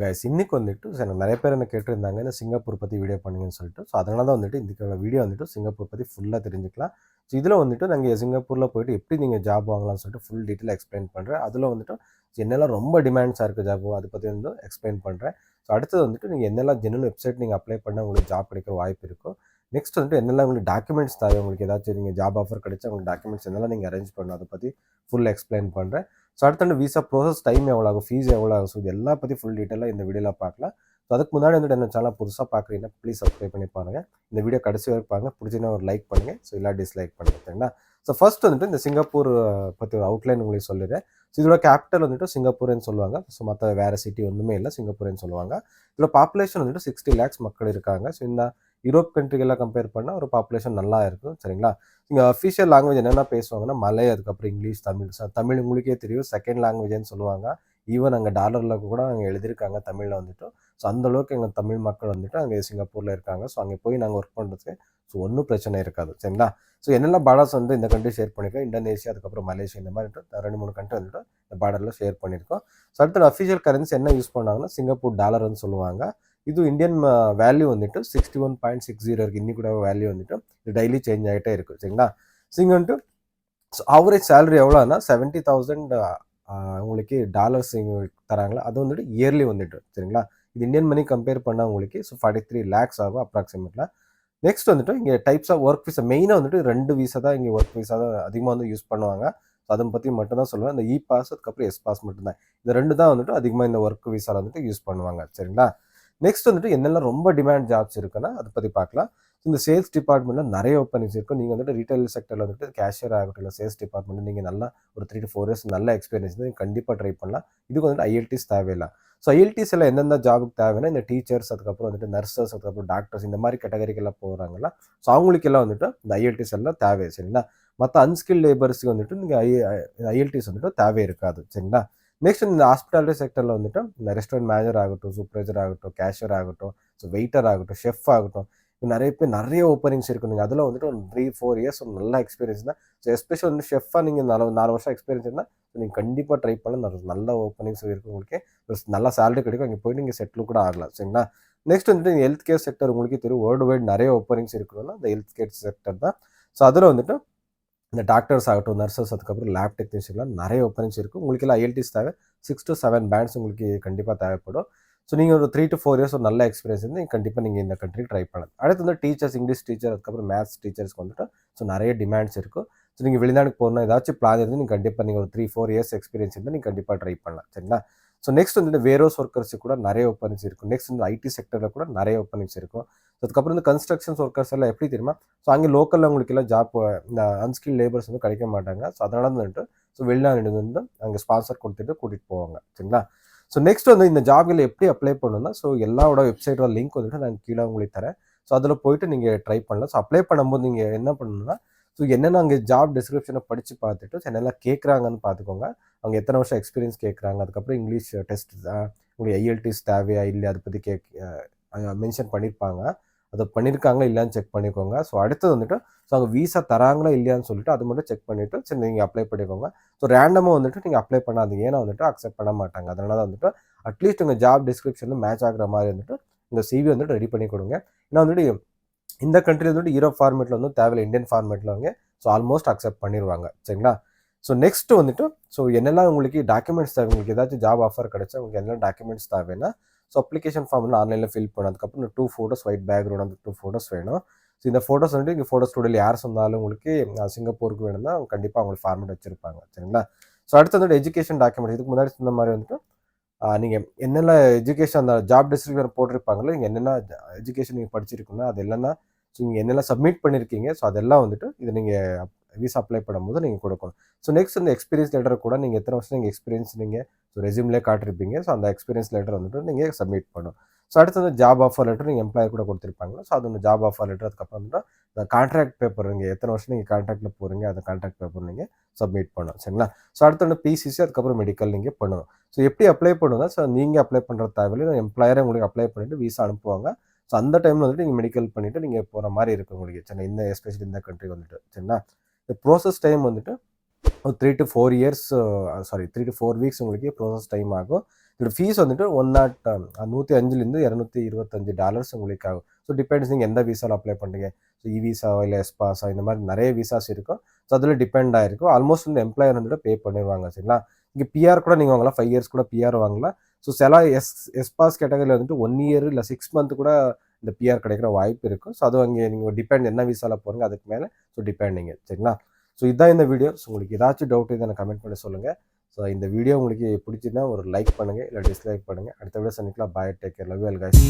Guys இன்னைக்கு வந்துட்டு சரி நிறைய பேர் என்ன கேட்டிருந்தாங்க இந்த சிங்கப்பூர் பற்றி வீடியோ பண்ணுங்கன்னு சொல்லிட்டு. ஸோ அதனால தான் வந்துட்டு இதுக்கான வீடியோ வந்துட்டு சிங்கப்பூர் பற்றி ஃபுல்லாக தெரிஞ்சுக்கலாம். ஸோ இதில் வந்துட்டு நாங்கள் சிங்கப்பூரில் போயிட்டு எப்படி நீங்கள் ஜாப் வாங்கலாம்னு சொல்லிட்டு ஃபுல் டீட்டெயில் எக்ஸ்பிளைன் பண்ணுறேன். அதில் வந்துட்டு என்னெல்லாம் ரொம்ப டிமாண்ட்ஸாக இருக்குது ஜாப் அதை பற்றி வந்து எக்ஸ்பிளைன் பண்ணுறேன். ஸோ அடுத்தது வந்துட்டு நீங்கள் என்னெல்லாம் ஜென்ரல் வெப்சைட் நீங்கள் அப்ளை பண்ணால் உங்களுக்கு ஜாப் கிடைக்கிற வாய்ப்பு இருக்கும். நெக்ஸ்ட் வந்துட்டு என்னெல்லாம் உங்களுக்கு டாக்குமெண்ட்ஸ் தேவை, உங்களுக்கு ஏதாச்சும் நீங்கள் ஜாப் ஆஃபர் கிடைச்சா உங்களுக்கு டாக்குமெண்ட்ஸ் என்னெல்லாம் நீங்கள் அரேஞ்ச் பண்ணணும் அதை பற்றி ஃபுல் எக்ஸ்பிளைன் பண்ணுறேன். ஸோ அடுத்த விசா ப்ரோசஸ் டைம் எவ்வளோ ஆகும், ஃபீஸ் எவ்வளோ ஆகும், ஸோ இது எல்லா பற்றி ஃபுல் டீட்டெயிலாக இந்த வீடியோவில் பார்க்கலாம். ஸோ அதுக்கு முன்னாடி வந்துட்டு என்ன சேனல் புதுசாக பார்க்குறீங்கன்னா ப்ளீஸ் சப்ஸ்கிரைப் பண்ணி பாருங்கள். இந்த வீடியோ கடைசி வரைக்கும் பாருங்கள், பிடிச்சினா ஒரு லைக் பண்ணுங்கள், ஸோ இல்லை டிஸ்லைக் பண்ணுங்கள். சரிங்களா? ஸோ ஃபர்ஸ்ட் வந்துட்டு இந்த சிங்கப்பூர் பற்றி ஒரு அவுட்லைன் உங்களுக்கு சொல்லிடுறேன். ஸோ இதோட கேபிட்டல் வந்துட்டு சிங்கப்பூர்னு சொல்லுவாங்க. ஸோ மற்ற வேறு சிட்டி ஒன்றுமே இல்லை, சிங்கப்பூர்னு சொல்லுவாங்க. இதோட பாப்புலேஷன் வந்துட்டு 60 lakhs மக்கள் இருக்காங்க. ஸோ இந்த யூரோப் கண்ட்ரிகளாக கம்பேர் பண்ணால் ஒரு பாப்புலேஷன் நல்லா இருக்கும். சரிங்களா? இங்கே அஃபிஷியல் லாங்குவேஜ் என்னென்ன பேசுவாங்கன்னா மலை, அதுக்கப்புறம் இங்கிலீஷ், தமிழ். தமிழ் உங்களுக்கே தெரியும் செகண்ட் லாங்குவேஜ்னு சொல்லுவாங்க. ஈவன் அங்கே டாலரில் கூட அங்கே எழுதியிருக்காங்க தமிழில் வந்துட்டு. ஸோ அந்தளவுக்கு எங்கள் தமிழ் மக்கள் வந்துட்டு அங்கே சிங்கப்பூரில் இருக்காங்க. ஸோ அங்கே போய் நாங்கள் ஒர்க் பண்ணுறதுக்கு ஸோ ஒன்றும் பிரச்சனை இருக்காது. சரிங்களா? ஸோ என்னெல்லாம் பார்டர்ஸ் வந்து இந்த கண்ட்ரி ஷேர் பண்ணியிருக்கோம், இந்தோனேஷியா, அதுக்கப்புறம் மலேசியா, இந்த மாதிரி 2-3 கண்ட்ரி வந்துட்டு இந்த பார்டரில் ஷேர் பண்ணியிருக்கோம். ஸோ அடுத்த அஃபிஷியல் கரன்சி என்ன யூஸ் பண்ணாங்கன்னா சிங்கப்பூர் டாலர்னு சொல்லுவாங்க. இது இந்தியன் வேல்யூ வந்துட்டு 61.60 இருக்குது. இன்னி கூட வேல்யூ வந்துட்டு இது டெய்லி சேஞ்ச் ஆகிட்டே இருக்குது. சரிங்களா? ஸோ இங்கே வந்துட்டு ஆவரேஜ் சேலரி எவ்வளோன்னா 70,000 உங்களுக்கு டாலர்ஸ் இங்கே தராங்களா, அது வந்துட்டு இயர்லி வந்துட்டு. சரிங்களா? இது இந்தியன் மணி கம்பேர் பண்ணால் உங்களுக்கு 43 lakhs ஆகும் அப்ராக்சிமேட்லாம். நெக்ஸ்ட் வந்துட்டு இங்கே டைப்ஸ் ஆஃப் ஒர்க் விசா மெயினாக வந்துட்டு 2 விசா தான் இங்கே ஒர்க் விசா தான் அதிகமாக வந்து யூஸ் பண்ணுவாங்க. ஸோ அதை பற்றி மட்டும் தான் சொல்லுவேன். இந்த இ பாஸ் அதுக்கப்புறம் எஸ் பாஸ் மட்டும்தான். இந்த 2 தான் வந்துட்டு அதிகமாக இந்த ஒர்க் விசாவில் வந்துட்டு யூஸ் பண்ணுவாங்க. சரிங்களா? நெக்ஸ்ட் வந்துட்டு என்னெல்லாம் ரொம்ப டிமாண்ட் ஜாப்ஸ் இருக்குன்னா அதை பற்றி பார்க்கலாம். இந்த சேல்ஸ் டிபார்ட்மெண்ட்டில் நிறைய ஓப்பனிங்ஸ் இருக்கும். நீங்கள் வந்துட்டு ரீட்டைல் செக்டரில் வந்துட்டு கேஷியர் ஆகட்டும், இல்லை சேல்ஸ் டிபார்ட்மெண்ட் நீங்கள் நல்லா ஒரு 3 to 4 years நல்ல எக்ஸ்பீரியன்ஸ் நீங்கள் கண்டிப்பாக ட்ரை பண்ணலாம். இதுக்கு வந்துட்டு ஐஎல்டிஸ் தேவையில்லை. ஸோ ஐஎல்டிஸ் எல்லாம் எந்தெந்த ஜாபுக்கு தேவைன்னா இந்த டீச்சர்ஸ், அதுக்கப்புறம் வந்துட்டு நர்சஸ், அதுக்கப்புறம் டாக்டர்ஸ், இந்த மாதிரி கேட்டகரிக்கெல்லாம் போகிறாங்களா. ஸோ அவங்களுக்கெல்லாம் வந்துட்டு இந்த ஐஎல்டிஸ் எல்லாம் தேவை. சரிங்களா? மற்ற அன்ஸ்கில் லேபர்ஸுக்கு வந்துட்டு நீங்கள் ஐஎல்டிஸ் வந்துட்டு தேவை இருக்காது. சரிங்களா? நெக்ஸ்ட் இந்த ஹாஸ்பிட்டாலிட்டி செக்டரில் வந்துட்டு இந்த ரெஸ்டாரண்ட் மேனேஜர் ஆகட்டும், சூப்பர்வைசர் ஆகட்டும், கேஷியர் ஆகட்டும், ஸோ வெயிட்டர் ஆகட்டும், ஷெஃப் ஆகட்டும், நிறைய பேர் நிறைய ஓப்பனிங்ஸ் இருக்கும். நீங்கள் அதில் வந்துட்டு ஒரு 3-4 years ஒரு நல்ல எக்ஸ்பீரியன்ஸ் தான். ஸோ எஸ்பெஷல் வந்து ஷெஃபாக நீங்கள் 4 வருஷம் எக்ஸ்பீரியன்ஸ் இருந்தால் நீங்கள் கண்டிப்பாக ட்ரை பண்ணலாம். நல்ல ஓப்பனிங்ஸ் இருக்கும், உங்களுக்கு நல்ல சேலரி கிடைக்கும். அங்கே போய் நீங்கள் செட்டில் கூட ஆகலாம். சரிங்களா? நெக்ஸ்ட் வந்துட்டு ஹெல்த் கேர் செக்டர் உங்களுக்கே தெரியும், வேர்ல்டு வைட் நிறைய ஓப்பனிங்ஸ் இருக்கணும்னா இந்த ஹெல்த் கேர் செக்டர் தான். ஸோ அதில் வந்துட்டு இந்த டாக்டர்ஸ் ஆகட்டும், நர்சஸ், அதுக்கப்புறம் லேப் டெக்னீஷியன்லாம் நிறைய ஓப்பனிங்ஸ் இருக்கும். உங்களுக்கு எல்லாம் ஐஎல்டிஸ் தேவை. 6 to 7 பேண்ட்ஸ் உங்களுக்கு கண்டிப்பாக தேவைப்படும். ஸோ நீங்கள் ஒரு 3 to 4 years ஒரு நல்ல எக்ஸ்பீரியன்ஸ் வந்து கண்டிப்பாக நீங்கள் இந்த கண்ட்ரிக்கு ட்ரை பண்ணலாம். அடுத்து வந்து டீச்சர்ஸ், இங்கிலீஷ் டீச்சர், அதுக்கப்புறம் மேத்ஸ் டீச்சர்ஸ்க்கு வந்துட்டு ஸோ நிறைய டிமாண்ட்ஸ் இருக்கும். ஸோ நீங்கள் வெளிநாடுக்கு போகணும் ஏதாச்சும் பிளான் இருந்து நீங்கள் கண்டிப்பாக நீங்கள் ஒரு 3-4 years எக்ஸ்பீரியன்ஸ் இருந்தால் நீங்கள் கண்டிப்பாக ட்ரை பண்ணலாம். சரிங்களா? ஸோ நெக்ஸ்ட் வந்து வேரோஸ் ஒர்க்கர்ஸுக்கு கூட நிறைய ஓப்பனிங்ஸ் இருக்கும். நெக்ஸ்ட் வந்து ஐடி செக்டரில் கூட நிறைய ஓப்பனிங்ஸ் இருக்கும். ஸோ அதுக்கப்புறம் இந்த கன்ஸ்ட்ரக்ஷன்ஸ் ஒர்க்கர்ஸ் எல்லாம் எப்படி தெரியுமா, ஸோ அங்கே லோக்கலில் உங்களுக்கு எல்லாம் ஜாப் இந்த அன்ஸ்கில் லேபர்ஸ் வந்து கிடைக்க மாட்டாங்க. ஸோ அதனால வந்துட்டு ஸோ வெளிநாடு வந்து அங்கே ஸ்பான்சர் கொடுத்துட்டு கூட்டிகிட்டு போவாங்க. சரிங்களா? ஸோ நெக்ஸ்ட் வந்து இந்த ஜாபில் எப்படி அப்ளை பண்ணணும்னா, ஸோ எல்லாரோட வெப்சைட்டோட லிங்க் வந்துட்டு நான் கீழே உங்களுக்கு தரேன். ஸோ அதில் போயிட்டு நீங்கள் ட்ரை பண்ணலாம். ஸோ அப்ளை பண்ணும்போது நீங்கள் என்ன பண்ணணும்னா, ஸோ என்னென்ன அங்கே ஜாப் டிஸ்கிரிப்ஷனை படித்து பார்த்துட்டு என்னெல்லாம் கேட்குறாங்கன்னு பார்த்துக்கோங்க. அவங்க எத்தனை வருஷம் எக்ஸ்பீரியன்ஸ் கேட்குறாங்க, அதுக்கப்புறம் இங்கிலீஷ் டெஸ்ட் உங்களுக்கு ஐஎல்டிஸ் தேவையா இல்லை அதை பற்றி மென்ஷன் பண்ணியிருப்பாங்க. அதை பண்ணியிருக்காங்களா இல்லையான்னு செக் பண்ணிக்கோங்க. ஸோ அடுத்தது வந்துட்டு ஸோ அவங்க வீசா தராங்களா இல்லையான்னு சொல்லிட்டு அது மட்டும் செக் பண்ணிவிட்டு சரி நீங்கள் அப்ளை பண்ணிக்கோங்க. ஸோ ரேண்டமாக வந்துட்டு நீங்கள் அப்ளை பண்ணாதீங்க, ஏன்னா வந்துட்டு அக்செப்ட் பண்ண மாட்டாங்க. அதனால தான் வந்துட்டு அட்லீஸ்ட் உங்கள் ஜாப் டிஸ்கிரிப்ஷனில் மேட்ச் ஆகிற மாதிரி வந்துட்டு உங்கள் சிவி வந்துட்டு ரெடி பண்ணி கொடுங்க. ஏன்னா வந்துட்டு இந்த கண்ட்ரியில் வந்துட்டு யூரோப் ஃபார்மேட்டில் வந்து தேவையில்லை, இந்தியன் ஃபார்மேட்டில் அவங்க ஸோ ஆல்மோஸ்ட் அக்செப்ட் பண்ணிடுவாங்க. சரிங்களா? ஸோ நெக்ஸ்ட் வந்துட்டு ஸோ என்னெல்லாம் உங்களுக்கு டாக்குமெண்ட்ஸ் தேவை, உங்களுக்கு ஏதாச்சும் ஜாப் ஆஃபர் கிடைச்சா உங்களுக்கு என்னென்ன டாக்குமெண்ட்ஸ் தேவைன்னா, ஸோ அப்ளிகேஷன் ஃபார்ம் வந்து ஆன்லைனில் ஃபில் பண்ண அதுக்கப்புறம் 2 photos ஒயிட் பேக்ரவுண்ட் அந்த 2 photos வேணும். ஸோ இந்த ஃபோட்டோஸ் வந்துட்டு இங்கே ஃபோட்டோ ஸ்டூடியோவில் யார் சொன்னாலும் உங்களுக்கு சிங்கப்பூருக்கு வேணும்னா அவங்க கண்டிப்பாக அவங்களுக்கு ஃபார்மேட் வச்சுருப்பாங்க. சரிங்களா? ஸோ அடுத்து வந்துட்டு எஜுகேஷன் டாக்குமெண்ட் இதுக்கு முன்னாடி சொன்ன மாதிரி வந்துட்டு நீங்கள் என்னென்ன எஜுகேஷன் அந்த ஜாப் டிஸ்கிரிப்ஷன் போட்டிருப்பாங்களோ நீங்கள் என்னென்ன எஜுகேஷன் நீங்கள் படிச்சிருக்கீங்கன்னா அது இல்லைன்னா ஸோ நீங்கள் என்னெல்லாம் சப்மிட் பண்ணியிருக்கீங்க ஸோ அதெல்லாம் வந்துட்டு இது நீங்கள் விசா அப்ளை பண்ணும்போது நீங்கள் கொடுக்கணும். ஸோ நெக்ஸ்ட் இந்த எக்ஸ்பீரியன்ஸ் லெட்டர் கூட நீங்கள் எத்தனை வருஷம் நீங்கள் எக்ஸ்பீரியன்ஸ் நீங்கள் ஸோ ரெஸ்யூம்லேயே காட்டிருப்பீங்க. ஸோ அந்த எக்ஸ்பீரியன்ஸ் லெட்டர் வந்துட்டு நீங்கள் சப்மிட் பண்ணணும். ஸோ அடுத்து வந்து ஜாப் ஆஃபர் லெட்டர் நீங்கள் எம்ப்ளாயர் கூட கொடுத்துருப்பாங்க. ஸோ அது வந்து ஜாப் ஆஃபர் லெட்டர் அதுக்கப்புறம் வந்துட்டு இந்த கான்ட்ராக்ட் பேப்பர் நீங்கள் எத்தனை வருஷம் நீங்கள் கான்ட்ராக்டில் போகிறீங்க அந்த கான்ட்ராக்ட் பேப்பர் நீங்கள் சப்மிட் பண்ணணும். சரிங்களா? ஸோ அடுத்து வந்து பிசிசி அதுக்கப்புறம் மெடிக்கல் நீங்கள் பண்ணணும். ஸோ எப்படி அப்ளை பண்ணுன்னா, ஸோ நீங்கள் அப்ளை பண்ணுற தேவையில்லை, எம்ப்ளாயரை உங்களுக்கு அப்ளை பண்ணிவிட்டு விசா அனுப்புவாங்க. ஸோ அந்த டைமில் வந்துட்டு நீங்கள் மெடிக்கல் பண்ணிவிட்டு நீங்கள் போகிற மாதிரி இருக்கும் உங்களுக்கு. சரி, இந்த எஸ்பெஷலி இந்த கண்ட்ரி வந்துட்டு. சரிங்களா? இந்த ப்ராசஸ் டைம் வந்துட்டு ஒரு 3 to 4 years 3 to 4 weeks உங்களுக்கு ப்ராசஸ் டைம் ஆகும். இதோட ஃபீஸ் வந்துட்டு $105 உங்களுக்கு ஆகும். ஸோ டிபெண்ட்ஸ் நீங்கள் எந்த விசாவில் அப்ளை பண்ணுறீங்க. ஸோ விசாவா இல்லை எஸ்பாஸா இந்த மாதிரி நிறைய விசாஸ் இருக்கும். ஸோ அதில் டிபெண்ட் ஆகிருக்கும். ஆல்மோஸ்ட் வந்து எம்ப்ளாயர் வந்துட்டு பே பண்ணிடுவாங்க சரிங்களா. இங்கே பிஆர் கூட நீங்கள் வாங்கலாம், 5 இயர்ஸ் கூட பிஆர் வாங்கலாம். ஸோ சில எஸ்பாஸ் கேட்டகரியில் வந்துட்டு 1 இயர் இல்லை 6 மந்த் கூட இந்த பிஆர் கிடைக்கிற வாய்ப்பு இருக்கும். ஸோ அது அங்கே நீங்கள் டிபெண்ட் என்ன விசாவில் போகிறீங்க அதுக்கு மேலே ஸோ டிபெண்ட் நீங்கள் சரிங்களா. ஸோ இதுதான் இந்த வீடியோ. ஸோ உங்களுக்கு ஏதாச்சும் டவுட் இதை எனக்கு கமெண்ட் பண்ணி சொல்லுங்கள். ஸோ இந்த வீடியோ உங்களுக்கு பிடிச்சிருந்தா ஒரு லைக் பண்ணுங்கள் இல்லை டிஸ்லைக் பண்ணுங்கள். அடுத்த வீடியோ சந்திக்கலாம். Bye, take care, love you all guys.